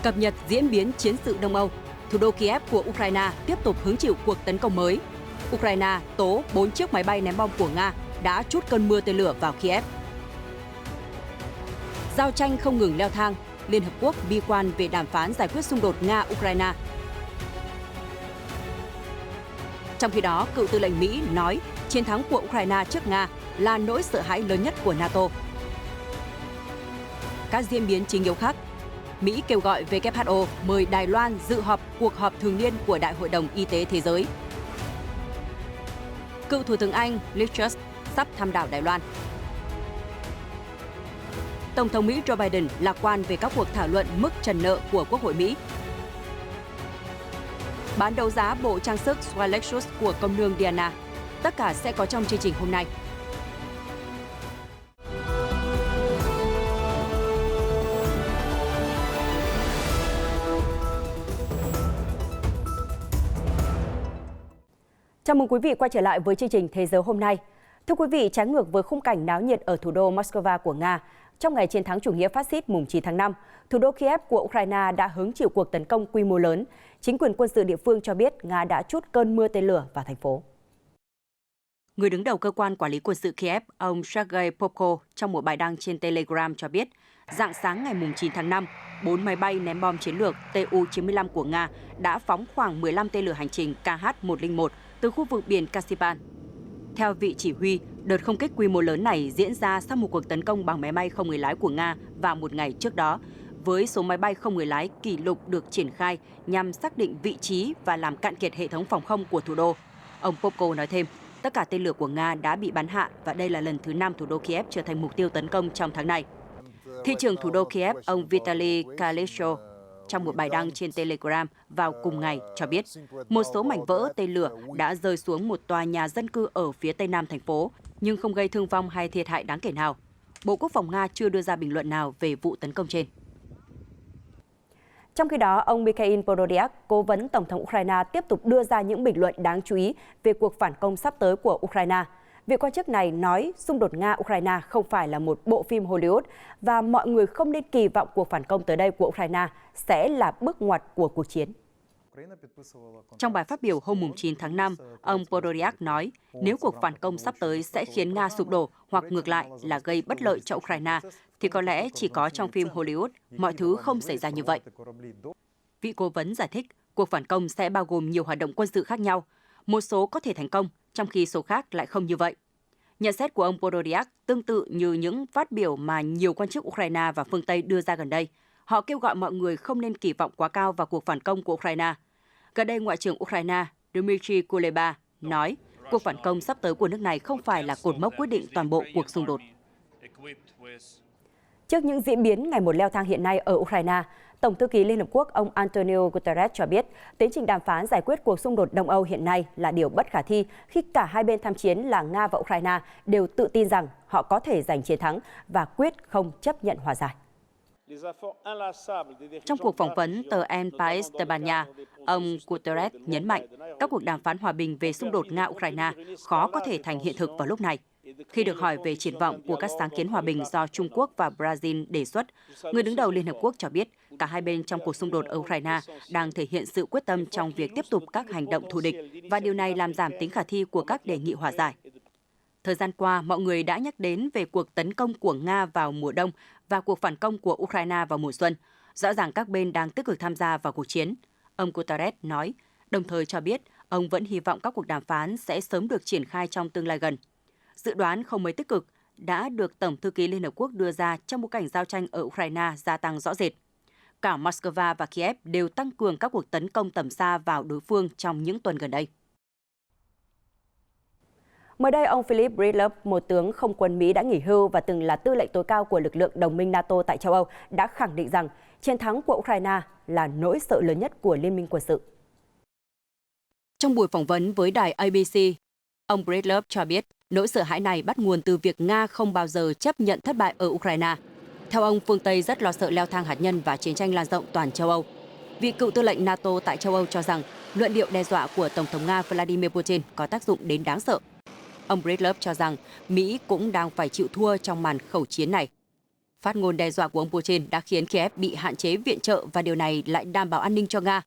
Cập nhật diễn biến chiến sự Đông Âu, thủ đô Kiev của Ukraine tiếp tục hứng chịu cuộc tấn công mới. Ukraine tố 4 chiếc máy bay ném bom của Nga đã trút cơn mưa tên lửa vào Kiev. Giao tranh không ngừng leo thang, Liên Hợp Quốc bi quan về đàm phán giải quyết xung đột Nga-Ukraine. Trong khi đó, cựu tư lệnh Mỹ nói chiến thắng của Ukraine trước Nga là nỗi sợ hãi lớn nhất của NATO. Các diễn biến chính yếu khác, Mỹ kêu gọi WHO mời Đài Loan dự họp cuộc họp thường niên của Đại hội đồng Y tế Thế giới. Cựu Thủ tướng Anh Liz Truss sắp thăm đảo Đài Loan. Tổng thống Mỹ Joe Biden lạc quan về các cuộc thảo luận mức trần nợ của Quốc hội Mỹ. Bán đấu giá bộ trang sức Swalexus của công nương Diana. Tất cả sẽ có trong chương trình hôm nay. Chào mừng quý vị quay trở lại với chương trình Thế giới hôm nay. Thưa quý vị, trái ngược với khung cảnh náo nhiệt ở thủ đô Moscow của Nga, trong ngày chiến thắng chủ nghĩa phát xít mùng 9 tháng 5, thủ đô Kiev của Ukraine đã hứng chịu cuộc tấn công quy mô lớn. Chính quyền quân sự địa phương cho biết Nga đã trút cơn mưa tên lửa vào thành phố. Người đứng đầu cơ quan quản lý quân sự Kiev, ông Sergei Popko, trong một bài đăng trên Telegram cho biết, rạng sáng ngày mùng 9 tháng 5, 4 máy bay ném bom chiến lược Tu-95 của Nga đã phóng khoảng 15 tên lửa hành trình KH-101 từ khu vực biển Caspian. Theo vị chỉ huy, đợt không kích quy mô lớn này diễn ra sau một cuộc tấn công bằng máy bay không người lái của Nga vào một ngày trước đó, với số máy bay không người lái kỷ lục được triển khai nhằm xác định vị trí và làm cạn kiệt hệ thống phòng không của thủ đô. Ông Popko nói thêm, tất cả tên lửa của Nga đã bị bắn hạ và đây là lần thứ 5 thủ đô Kiev trở thành mục tiêu tấn công trong tháng này. Thị trưởng thủ đô Kiev, ông Vitaly Klitschko, trong một bài đăng trên Telegram vào cùng ngày cho biết, một số mảnh vỡ tên lửa đã rơi xuống một tòa nhà dân cư ở phía tây nam thành phố, nhưng không gây thương vong hay thiệt hại đáng kể nào. Bộ Quốc phòng Nga chưa đưa ra bình luận nào về vụ tấn công trên. Trong khi đó, ông Mikhail Podolyak, cố vấn Tổng thống Ukraine, tiếp tục đưa ra những bình luận đáng chú ý về cuộc phản công sắp tới của Ukraine. Vị quan chức này nói xung đột Nga-Ukraine không phải là một bộ phim Hollywood và mọi người không nên kỳ vọng cuộc phản công tới đây của Ukraine sẽ là bước ngoặt của cuộc chiến. Trong bài phát biểu hôm 9 tháng 5, ông Podolyak nói nếu cuộc phản công sắp tới sẽ khiến Nga sụp đổ hoặc ngược lại là gây bất lợi cho Ukraine, thì có lẽ chỉ có trong phim Hollywood, mọi thứ không xảy ra như vậy. Vị cố vấn giải thích, cuộc phản công sẽ bao gồm nhiều hoạt động quân sự khác nhau. Một số có thể thành công, trong khi số khác lại không như vậy. Nhận xét của ông Podolyak tương tự như những phát biểu mà nhiều quan chức Ukraine và phương Tây đưa ra gần đây. Họ kêu gọi mọi người không nên kỳ vọng quá cao vào cuộc phản công của Ukraine. Gần đây, Ngoại trưởng Ukraine Dmytro Kuleba nói cuộc phản công sắp tới của nước này không phải là cột mốc quyết định toàn bộ cuộc xung đột. Trước những diễn biến ngày một leo thang hiện nay ở Ukraine, Tổng thư ký Liên Hợp Quốc ông Antonio Guterres cho biết tiến trình đàm phán giải quyết cuộc xung đột Đông Âu hiện nay là điều bất khả thi khi cả hai bên tham chiến là Nga và Ukraine đều tự tin rằng họ có thể giành chiến thắng và quyết không chấp nhận hòa giải. Trong cuộc phỏng vấn tờ El País Tây Ban Nha, ông Guterres nhấn mạnh các cuộc đàm phán hòa bình về xung đột Nga-Ukraine khó có thể thành hiện thực vào lúc này. Khi được hỏi về triển vọng của các sáng kiến hòa bình do Trung Quốc và Brazil đề xuất, người đứng đầu Liên Hợp Quốc cho biết cả hai bên trong cuộc xung đột ở Ukraine đang thể hiện sự quyết tâm trong việc tiếp tục các hành động thù địch và điều này làm giảm tính khả thi của các đề nghị hòa giải. Thời gian qua, mọi người đã nhắc đến về cuộc tấn công của Nga vào mùa đông và cuộc phản công của Ukraine vào mùa xuân. Rõ ràng các bên đang tích cực tham gia vào cuộc chiến. Ông Guterres nói, đồng thời cho biết ông vẫn hy vọng các cuộc đàm phán sẽ sớm được triển khai trong tương lai gần. Dự đoán không mấy tích cực đã được Tổng thư ký Liên Hợp Quốc đưa ra trong bối cảnh giao tranh ở Ukraine gia tăng rõ rệt. Cả Moscow và Kiev đều tăng cường các cuộc tấn công tầm xa vào đối phương trong những tuần gần đây. Mới đây, ông Philip Breedlove, một tướng không quân Mỹ đã nghỉ hưu và từng là tư lệnh tối cao của lực lượng đồng minh NATO tại châu Âu, đã khẳng định rằng chiến thắng của Ukraine là nỗi sợ lớn nhất của Liên minh quân sự. Trong buổi phỏng vấn với đài ABC, ông Breedlove cho biết nỗi sợ hãi này bắt nguồn từ việc Nga không bao giờ chấp nhận thất bại ở Ukraine. Theo ông, phương Tây rất lo sợ leo thang hạt nhân và chiến tranh lan rộng toàn châu Âu. Vị cựu tư lệnh NATO tại châu Âu cho rằng luận điệu đe dọa của Tổng thống Nga Vladimir Putin có tác dụng đến đáng sợ. Ông Breedlove cho rằng Mỹ cũng đang phải chịu thua trong màn khẩu chiến này. Phát ngôn đe dọa của ông Putin đã khiến Kiev bị hạn chế viện trợ và điều này lại đảm bảo an ninh cho Nga.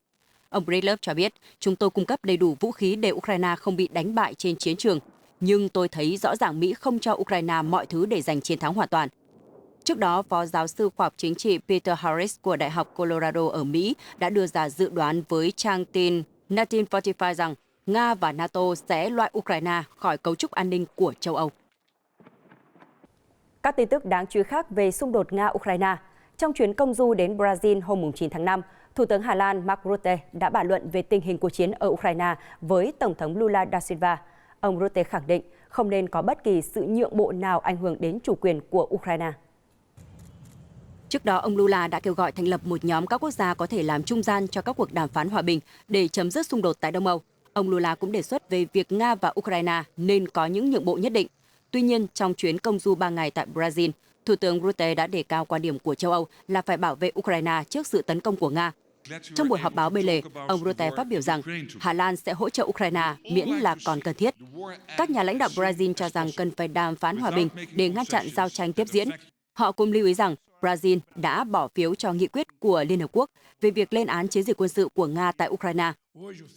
Ông Brylov cho biết, chúng tôi cung cấp đầy đủ vũ khí để Ukraine không bị đánh bại trên chiến trường. Nhưng tôi thấy rõ ràng Mỹ không cho Ukraine mọi thứ để giành chiến thắng hoàn toàn. Trước đó, Phó giáo sư khoa học chính trị Peter Harris của Đại học Colorado ở Mỹ đã đưa ra dự đoán với trang tin 1945 rằng Nga và NATO sẽ loại Ukraine khỏi cấu trúc an ninh của châu Âu. Các tin tức đáng chú ý khác về xung đột Nga-Ukraine. Trong chuyến công du đến Brazil hôm 9 tháng 5, Thủ tướng Hà Lan Mark Rutte đã bàn luận về tình hình cuộc chiến ở Ukraine với Tổng thống Lula da Silva. Ông Rutte khẳng định không nên có bất kỳ sự nhượng bộ nào ảnh hưởng đến chủ quyền của Ukraine. Trước đó, ông Lula đã kêu gọi thành lập một nhóm các quốc gia có thể làm trung gian cho các cuộc đàm phán hòa bình để chấm dứt xung đột tại Đông Âu. Ông Lula cũng đề xuất về việc Nga và Ukraine nên có những nhượng bộ nhất định. Tuy nhiên, trong chuyến công du 3 ngày tại Brazil, Thủ tướng Rutte đã đề cao quan điểm của châu Âu là phải bảo vệ Ukraine trước sự tấn công của Nga. Trong buổi họp báo bên lề, ông Rutte phát biểu rằng Hà Lan sẽ hỗ trợ Ukraine miễn là còn cần thiết. Các nhà lãnh đạo Brazil cho rằng cần phải đàm phán hòa bình để ngăn chặn giao tranh tiếp diễn. Họ cũng lưu ý rằng Brazil đã bỏ phiếu cho nghị quyết của Liên Hợp Quốc về việc lên án chiến dịch quân sự của Nga tại Ukraine.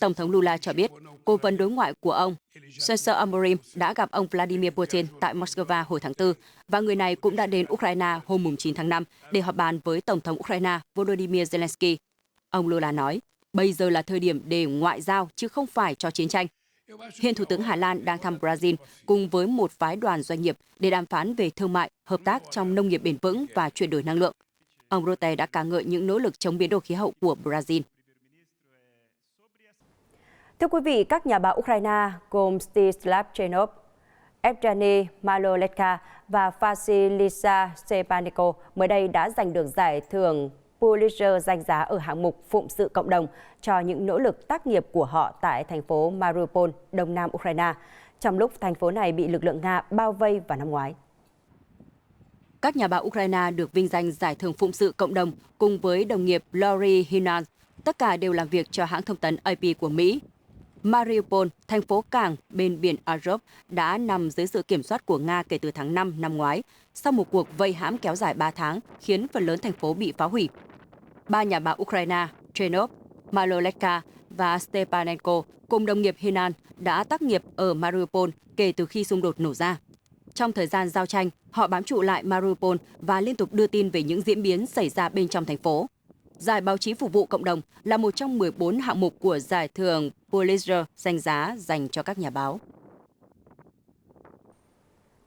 Tổng thống Lula cho biết, cố vấn đối ngoại của ông, Cesar Amorim, đã gặp ông Vladimir Putin tại Moscow hồi tháng 4, và người này cũng đã đến Ukraine hôm 9 tháng 5 để họp bàn với Tổng thống Ukraine Volodymyr Zelensky. Ông Lula nói, bây giờ là thời điểm để ngoại giao chứ không phải cho chiến tranh. Hiện Thủ tướng Hà Lan đang thăm Brazil cùng với một phái đoàn doanh nghiệp để đàm phán về thương mại, hợp tác trong nông nghiệp bền vững và chuyển đổi năng lượng. Ông Rutte đã ca ngợi những nỗ lực chống biến đổi khí hậu của Brazil. Thưa quý vị, các nhà báo Ukraine gồm Stislav Chenov, Evgeny Maloletka và Vasilisa Stepanenko mới đây đã giành được giải thưởng Pulitzer danh giá ở hạng mục phụng sự cộng đồng cho những nỗ lực tác nghiệp của họ tại thành phố Mariupol, đông nam Ukraine, trong lúc thành phố này bị lực lượng Nga bao vây vào năm ngoái. Các nhà báo Ukraine được vinh danh giải thưởng phụng sự cộng đồng cùng với đồng nghiệp Lori Hinan, tất cả đều làm việc cho hãng thông tấn AP của Mỹ. Mariupol, thành phố cảng bên biển Azov, đã nằm dưới sự kiểm soát của Nga kể từ tháng 5 năm ngoái, sau một cuộc vây hãm kéo dài 3 tháng, khiến phần lớn thành phố bị phá hủy. 3 nhà báo Ukraine, Chenov, Maloletka và Stepanenko cùng đồng nghiệp Hinan đã tác nghiệp ở Mariupol kể từ khi xung đột nổ ra. Trong thời gian giao tranh, họ bám trụ lại Mariupol và liên tục đưa tin về những diễn biến xảy ra bên trong thành phố. Giải báo chí phục vụ cộng đồng là một trong 14 hạng mục của giải thưởng Pulitzer danh giá dành cho các nhà báo.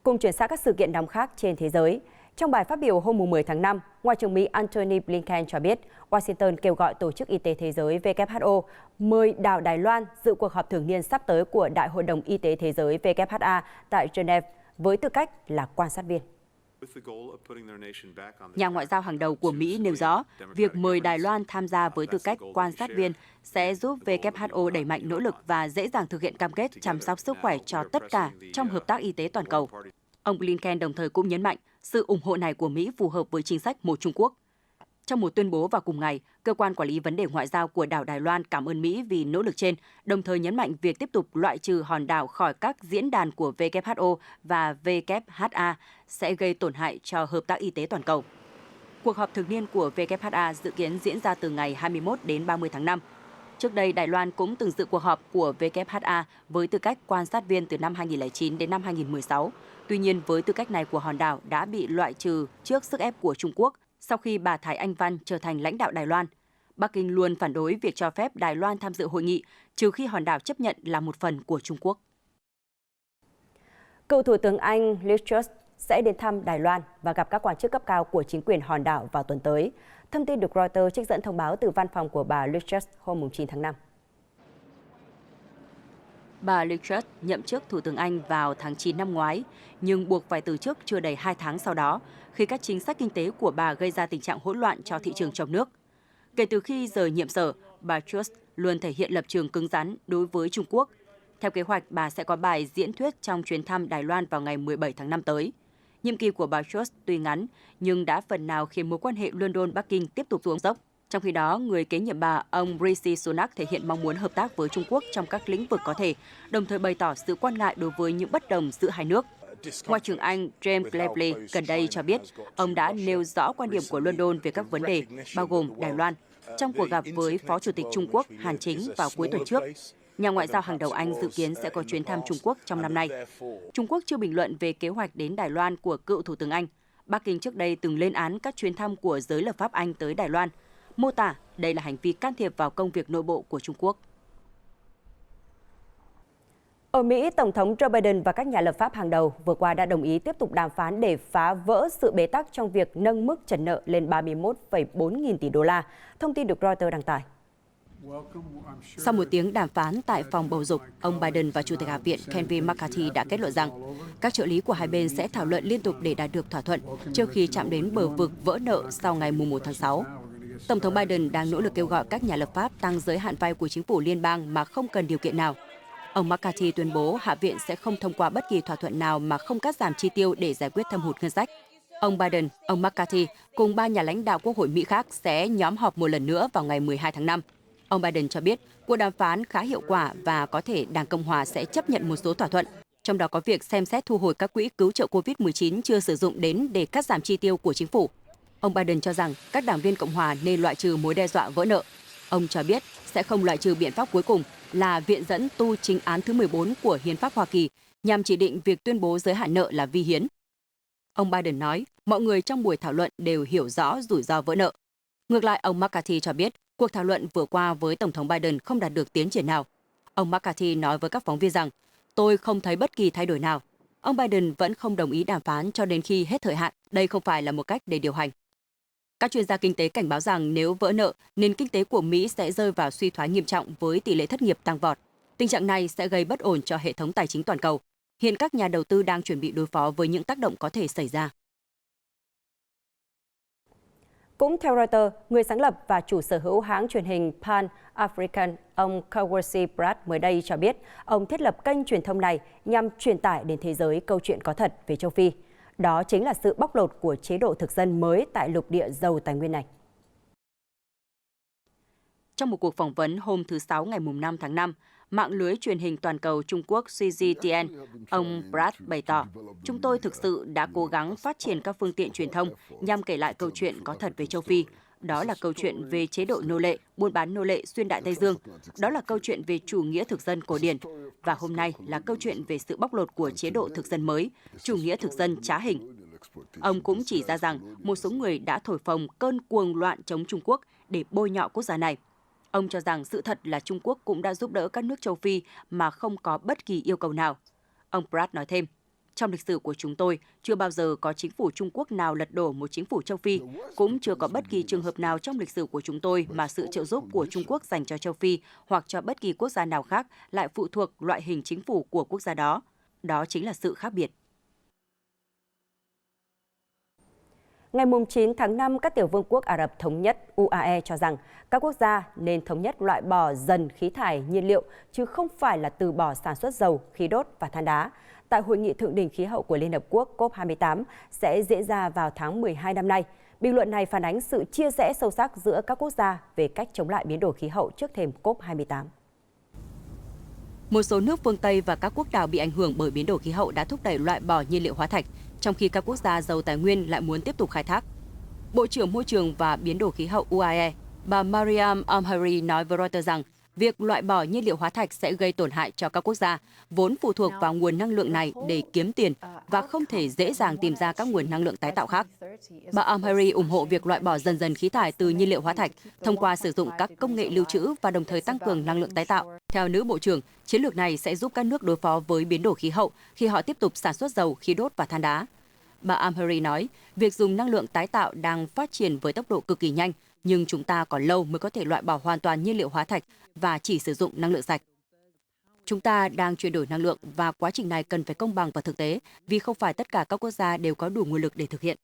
Cùng chuyển sang các sự kiện nóng khác trên thế giới. Trong bài phát biểu hôm 10 tháng 5, Ngoại trưởng Mỹ Antony Blinken cho biết Washington kêu gọi Tổ chức Y tế Thế giới WHO mời đảo Đài Loan dự cuộc họp thường niên sắp tới của Đại hội đồng Y tế Thế giới WHA tại Geneva với tư cách là quan sát viên. Nhà ngoại giao hàng đầu của Mỹ nêu rõ, việc mời Đài Loan tham gia với tư cách quan sát viên sẽ giúp WHO đẩy mạnh nỗ lực và dễ dàng thực hiện cam kết chăm sóc sức khỏe cho tất cả trong hợp tác y tế toàn cầu. Ông Blinken đồng thời cũng nhấn mạnh sự ủng hộ này của Mỹ phù hợp với chính sách một Trung Quốc. Trong một tuyên bố vào cùng ngày, Cơ quan Quản lý Vấn đề Ngoại giao của đảo Đài Loan cảm ơn Mỹ vì nỗ lực trên, đồng thời nhấn mạnh việc tiếp tục loại trừ hòn đảo khỏi các diễn đàn của WHO và WHA sẽ gây tổn hại cho hợp tác y tế toàn cầu. Cuộc họp thường niên của WHA dự kiến diễn ra từ ngày 21 đến 30 tháng 5. Trước đây, Đài Loan cũng từng dự cuộc họp của WHA với tư cách quan sát viên từ năm 2009 đến năm 2016. Tuy nhiên, với tư cách này của hòn đảo đã bị loại trừ trước sức ép của Trung Quốc sau khi bà Thái Anh Văn trở thành lãnh đạo Đài Loan. Bắc Kinh luôn phản đối việc cho phép Đài Loan tham dự hội nghị, trừ khi hòn đảo chấp nhận là một phần của Trung Quốc. Cựu Thủ tướng Anh Liz Truss sẽ đến thăm Đài Loan và gặp các quan chức cấp cao của chính quyền hòn đảo vào tuần tới. Thông tin được Reuters trích dẫn thông báo từ văn phòng của bà Liz Truss hôm 9 tháng 5. Bà Liz Truss nhậm chức Thủ tướng Anh vào tháng 9 năm ngoái, nhưng buộc phải từ chức chưa đầy 2 tháng sau đó, khi các chính sách kinh tế của bà gây ra tình trạng hỗn loạn cho thị trường trong nước. Kể từ khi rời nhiệm sở, bà Truss luôn thể hiện lập trường cứng rắn đối với Trung Quốc. Theo kế hoạch, bà sẽ có bài diễn thuyết trong chuyến thăm Đài Loan vào ngày 17 tháng 5 tới. Nhiệm kỳ của bà Truss tuy ngắn, nhưng đã phần nào khiến mối quan hệ London-Bắc Kinh tiếp tục xuống dốc. Trong khi đó, người kế nhiệm bà, ông Rishi Sunak thể hiện mong muốn hợp tác với Trung Quốc trong các lĩnh vực có thể, đồng thời bày tỏ sự quan ngại đối với những bất đồng giữa hai nước. Ngoại trưởng Anh James Cleverly gần đây cho biết ông đã nêu rõ quan điểm của London về các vấn đề, bao gồm Đài Loan, trong cuộc gặp với Phó Chủ tịch Trung Quốc Hàn Chính vào cuối tuần trước. Nhà ngoại giao hàng đầu Anh dự kiến sẽ có chuyến thăm Trung Quốc trong năm nay. Trung Quốc chưa bình luận về kế hoạch đến Đài Loan của cựu Thủ tướng Anh. Bắc Kinh trước đây từng lên án các chuyến thăm của giới lập pháp Anh tới Đài Loan, mô tả đây là hành vi can thiệp vào công việc nội bộ của Trung Quốc. Ở Mỹ, Tổng thống Joe Biden và các nhà lập pháp hàng đầu vừa qua đã đồng ý tiếp tục đàm phán để phá vỡ sự bế tắc trong việc nâng mức trần nợ lên 31,4 nghìn tỷ đô la, thông tin được Reuters đăng tải. Sau một tiếng đàm phán tại phòng bầu dục, ông Biden và Chủ tịch Hạ viện Kevin McCarthy đã kết luận rằng các trợ lý của hai bên sẽ thảo luận liên tục để đạt được thỏa thuận trước khi chạm đến bờ vực vỡ nợ sau ngày 1 tháng 6. Tổng thống Biden đang nỗ lực kêu gọi các nhà lập pháp tăng giới hạn vay của chính phủ liên bang mà không cần điều kiện nào. Ông McCarthy tuyên bố Hạ viện sẽ không thông qua bất kỳ thỏa thuận nào mà không cắt giảm chi tiêu để giải quyết thâm hụt ngân sách. Ông Biden, ông McCarthy cùng 3 nhà lãnh đạo Quốc hội Mỹ khác sẽ nhóm họp một lần nữa vào ngày 12 tháng 5. Ông Biden cho biết cuộc đàm phán khá hiệu quả và có thể Đảng Cộng hòa sẽ chấp nhận một số thỏa thuận, trong đó có việc xem xét thu hồi các quỹ cứu trợ COVID-19 chưa sử dụng đến để cắt giảm chi tiêu của chính phủ. Ông Biden cho rằng các đảng viên Cộng hòa nên loại trừ mối đe dọa vỡ nợ. Ông cho biết sẽ không loại trừ biện pháp cuối cùng là viện dẫn tu chính án thứ 14 của Hiến pháp Hoa Kỳ nhằm chỉ định việc tuyên bố giới hạn nợ là vi hiến. Ông Biden nói mọi người trong buổi thảo luận đều hiểu rõ rủi ro vỡ nợ. Ngược lại, ông McCarthy cho biết cuộc thảo luận vừa qua với Tổng thống Biden không đạt được tiến triển nào. Ông McCarthy nói với các phóng viên rằng, tôi không thấy bất kỳ thay đổi nào. Ông Biden vẫn không đồng ý đàm phán cho đến khi hết thời hạn. Đây không phải là một cách để điều hành. Các chuyên gia kinh tế cảnh báo rằng nếu vỡ nợ, nền kinh tế của Mỹ sẽ rơi vào suy thoái nghiêm trọng với tỷ lệ thất nghiệp tăng vọt. Tình trạng này sẽ gây bất ổn cho hệ thống tài chính toàn cầu. Hiện các nhà đầu tư đang chuẩn bị đối phó với những tác động có thể xảy ra. Cũng theo Reuters, người sáng lập và chủ sở hữu hãng truyền hình Pan African, ông Kawasi Pratt mới đây cho biết ông thiết lập kênh truyền thông này nhằm truyền tải đến thế giới câu chuyện có thật về châu Phi. Đó chính là sự bóc lột của chế độ thực dân mới tại lục địa giàu tài nguyên này. Trong một cuộc phỏng vấn hôm thứ Sáu ngày 5 tháng 5, mạng lưới truyền hình toàn cầu Trung Quốc CGTN, ông Pratt bày tỏ, chúng tôi thực sự đã cố gắng phát triển các phương tiện truyền thông nhằm kể lại câu chuyện có thật về châu Phi. Đó là câu chuyện về chế độ nô lệ, buôn bán nô lệ xuyên Đại Tây Dương. Đó là câu chuyện về chủ nghĩa thực dân cổ điển. Và hôm nay là câu chuyện về sự bóc lột của chế độ thực dân mới, chủ nghĩa thực dân trá hình. Ông cũng chỉ ra rằng một số người đã thổi phồng cơn cuồng loạn chống Trung Quốc để bôi nhọ quốc gia này. Ông cho rằng sự thật là Trung Quốc cũng đã giúp đỡ các nước châu Phi mà không có bất kỳ yêu cầu nào. Ông Pratt nói thêm, trong lịch sử của chúng tôi, chưa bao giờ có chính phủ Trung Quốc nào lật đổ một chính phủ châu Phi, cũng chưa có bất kỳ trường hợp nào trong lịch sử của chúng tôi mà sự trợ giúp của Trung Quốc dành cho châu Phi hoặc cho bất kỳ quốc gia nào khác lại phụ thuộc loại hình chính phủ của quốc gia đó. Đó chính là sự khác biệt. Ngày 9 tháng 5, các tiểu vương quốc Ả Rập Thống Nhất UAE cho rằng các quốc gia nên thống nhất loại bỏ dần khí thải nhiên liệu, chứ không phải là từ bỏ sản xuất dầu, khí đốt và than đá. Tại Hội nghị Thượng đỉnh Khí hậu của Liên Hợp Quốc COP28 sẽ diễn ra vào tháng 12 năm nay. Bình luận này phản ánh sự chia rẽ sâu sắc giữa các quốc gia về cách chống lại biến đổi khí hậu trước thềm COP28. Một số nước phương Tây và các quốc đảo bị ảnh hưởng bởi biến đổi khí hậu đã thúc đẩy loại bỏ nhiên liệu hóa thạch, trong khi các quốc gia giàu tài nguyên lại muốn tiếp tục khai thác. Bộ trưởng Môi trường và Biến đổi khí hậu UAE, bà Mariam Amhari nói với Reuters rằng việc loại bỏ nhiên liệu hóa thạch sẽ gây tổn hại cho các quốc gia vốn phụ thuộc vào nguồn năng lượng này để kiếm tiền và không thể dễ dàng tìm ra các nguồn năng lượng tái tạo khác. Bà Amhari ủng hộ việc loại bỏ dần dần khí thải từ nhiên liệu hóa thạch thông qua sử dụng các công nghệ lưu trữ và đồng thời tăng cường năng lượng tái tạo. Theo nữ bộ trưởng, chiến lược này sẽ giúp các nước đối phó với biến đổi khí hậu khi họ tiếp tục sản xuất dầu, khí đốt và than đá. Bà Amhari nói, việc dùng năng lượng tái tạo đang phát triển với tốc độ cực kỳ nhanh, nhưng chúng ta còn lâu mới có thể loại bỏ hoàn toàn nhiên liệu hóa thạch và chỉ sử dụng năng lượng sạch. Chúng ta đang chuyển đổi năng lượng và quá trình này cần phải công bằng và thực tế vì không phải tất cả các quốc gia đều có đủ nguồn lực để thực hiện.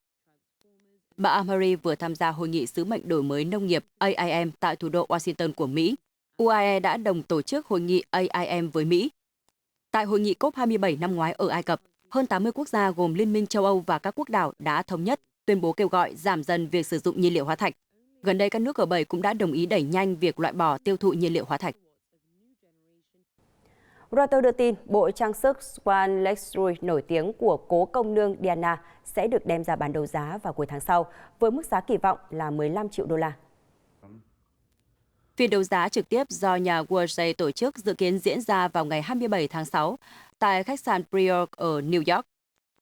Bà Amhari vừa tham gia hội nghị sứ mệnh đổi mới nông nghiệp AIM tại thủ đô Washington của Mỹ. UAE đã đồng tổ chức hội nghị AIM với Mỹ. Tại hội nghị COP27 năm ngoái ở Ai Cập, hơn 80 quốc gia gồm Liên minh châu Âu và các quốc đảo đã thống nhất tuyên bố kêu gọi giảm dần việc sử dụng nhiên liệu hóa thạch. Gần đây, các nước G7 cũng đã đồng ý đẩy nhanh việc loại bỏ tiêu thụ nhiên liệu hóa thạch. Reuters đưa tin, bộ trang sức Swan Luxury nổi tiếng của cố công nương Diana sẽ được đem ra bán đấu giá vào cuối tháng sau, với mức giá kỳ vọng là 15 triệu đô la. Phiên đấu giá trực tiếp do nhà Worsley tổ chức dự kiến diễn ra vào ngày 27 tháng 6 tại khách sạn Prior ở New York.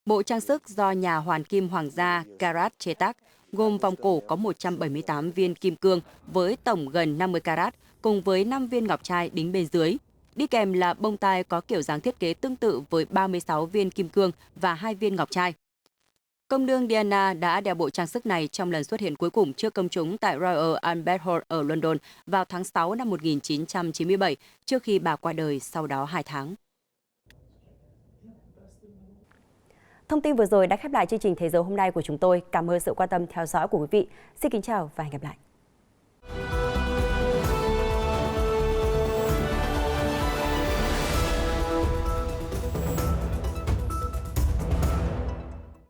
Bộ trang sức do nhà hoàn kim hoàng gia Carat chế tác, gồm vòng cổ có 178 viên kim cương với tổng gần 50 carat, cùng với 5 viên ngọc trai đính bên dưới. Đi kèm là bông tai có kiểu dáng thiết kế tương tự với 36 viên kim cương và 2 viên ngọc trai. Công nương Diana đã đeo bộ trang sức này trong lần xuất hiện cuối cùng trước công chúng tại Royal Albert Hall ở London vào tháng 6 năm 1997, trước khi bà qua đời sau đó 2 tháng. Thông tin vừa rồi đã khép lại chương trình Thế giới hôm nay của chúng tôi. Cảm ơn sự quan tâm theo dõi của quý vị. Xin kính chào và hẹn gặp lại.